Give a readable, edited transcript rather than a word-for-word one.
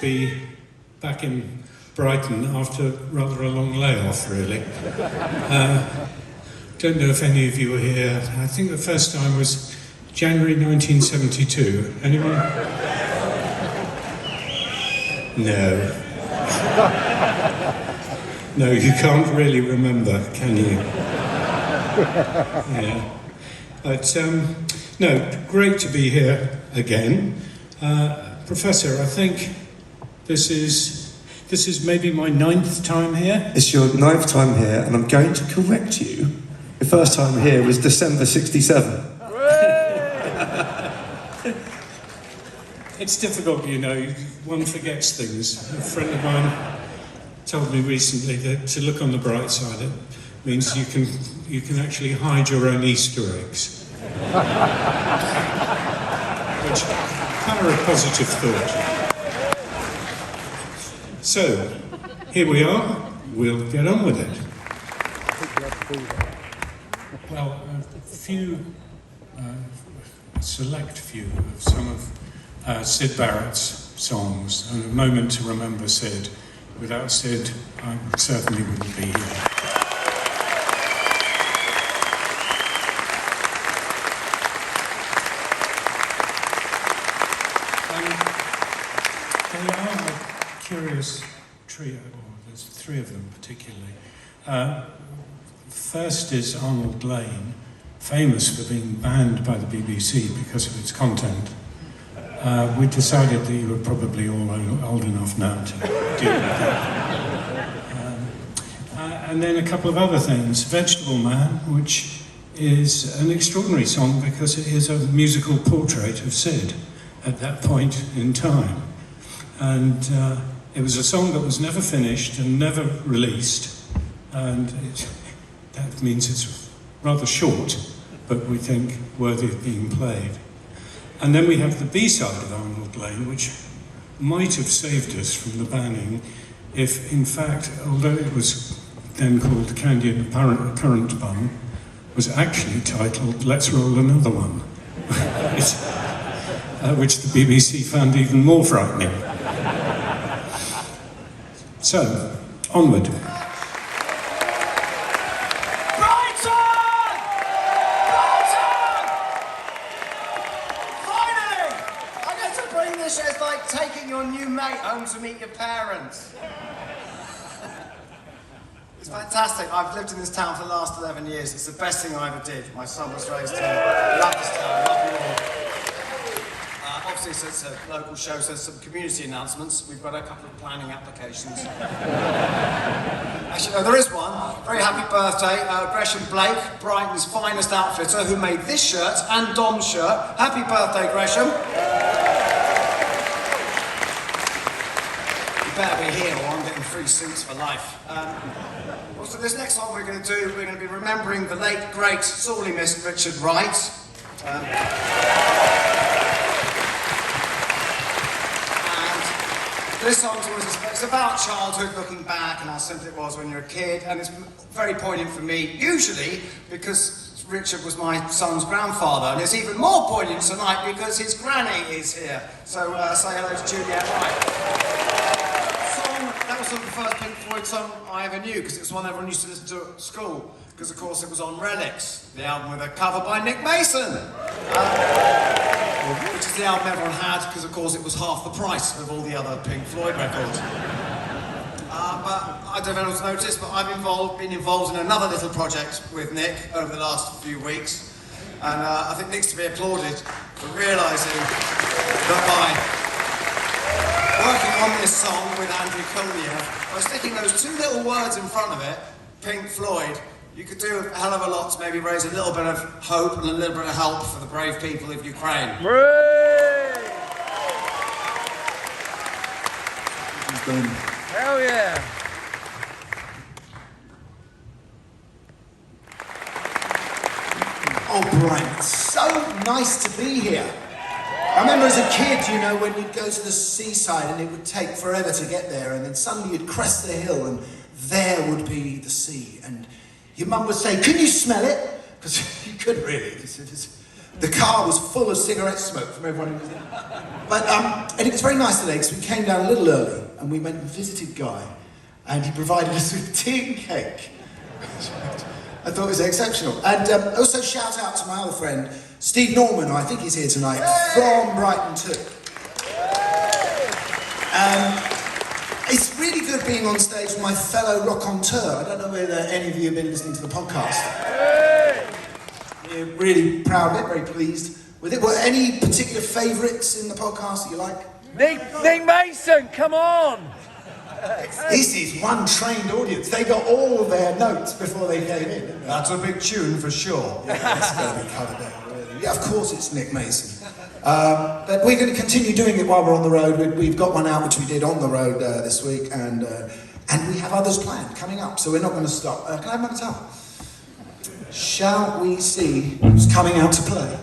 be back in Brighton after rather a long layoff, really. Don't know if any of you were here. I think the first time was January 1972. Anyone? No. No, you can't really remember, can you? Yeah. But, no, great to be here again. Professor, I think this is maybe my 9th time here. It's your 9th time here, and I'm going to correct you. The first time here was December 67. It's difficult, you know, one forgets things. A friend of mine told me recently that to look on the bright side, it means you can actually hide your own Easter eggs. Which power of positive thought. So, here we are, we'll get on with it. Well, a select few of some of Syd Barrett's songs, and a moment to remember Syd. Without Syd, I certainly wouldn't be here. They are a curious trio, or there's 3 of them particularly. First is Arnold Lane, famous for being banned by the BBC because of its content. We decided that you were probably all old enough now to deal with that. And then a couple of other things. Vegetable Man, which is an extraordinary song because it is a musical portrait of Syd at that point in time. And it was a song that was never finished and never released, and that means it's rather short, but we think worthy of being played. And then we have the B-side of Arnold Lane, which might have saved us from the banning if, in fact, although it was then called Candy and the Currant Bun, was actually titled Let's Roll Another One, which the BBC found even more frightening. So, onward. It's like taking your new mate home to meet your parents. It's fantastic. I've lived in this town for the last 11 years. It's the best thing I ever did. My son was raised here. Love this town. Love you all. Obviously, so it's a local show, so there's some community announcements. We've got a couple of planning applications. Actually, no, there is one. Very happy birthday. Gresham Blake, Brighton's finest outfitter, who made this shirt and Dom's shirt. Happy birthday, Gresham. Better be here or I'm getting free suits for life. Also, this next song we're going to be remembering the late, great, sorely missed Richard Wright. And this song's it's about childhood, looking back and how simple it was when you're a kid, and it's very poignant for me, usually because Richard was my son's grandfather, and it's even more poignant tonight because his granny is here. So say hello to Juliet Wright. That was the first Pink Floyd song I ever knew, because it was one everyone used to listen to at school, because of course it was on Relics, the album with a cover by Nick Mason, which is the album everyone had, because of course it was half the price of all the other Pink Floyd records. But I don't know if anyone's noticed, but I've been involved in another little project with Nick over the last few weeks, and I think Nick's to be applauded for realising that by working on this song with Andrew Collier, by sticking those 2 little words in front of it, Pink Floyd, you could do a hell of a lot to maybe raise a little bit of hope and a little bit of help for the brave people of Ukraine. Hell yeah! Oh, Brian, it's so nice to be here. I remember as a kid, you know, when you'd go to the seaside and it would take forever to get there, and then suddenly you'd crest the hill and there would be the sea, and your mum would say, "Can you smell it?" Because you couldn't really, because it was The car was full of cigarette smoke from everyone who was in. But, and it was very nice today because we came down a little early and we went and visited Guy and he provided us with tea and cake. I thought it was exceptional. And also shout out to my other friend, Steve Norman, I think he's here tonight, from Brighton too. It's really good being on stage with my fellow raconteur. I don't know whether any of you have been listening to the podcast. We're really proud of it, very pleased with it. Were any particular favourites in the podcast that you like? Nick Mason, come on! This is one trained audience. They got all their notes before they came in, didn't they? That's a big tune for sure. That's going to be covered out, really. Yeah, of course it's Nick Mason. But we're going to continue doing it while we're on the road. We've got one out which we did on the road this week, and we have others planned coming up, so we're not going to stop. Can I have my guitar? Shall we see who's coming out to play?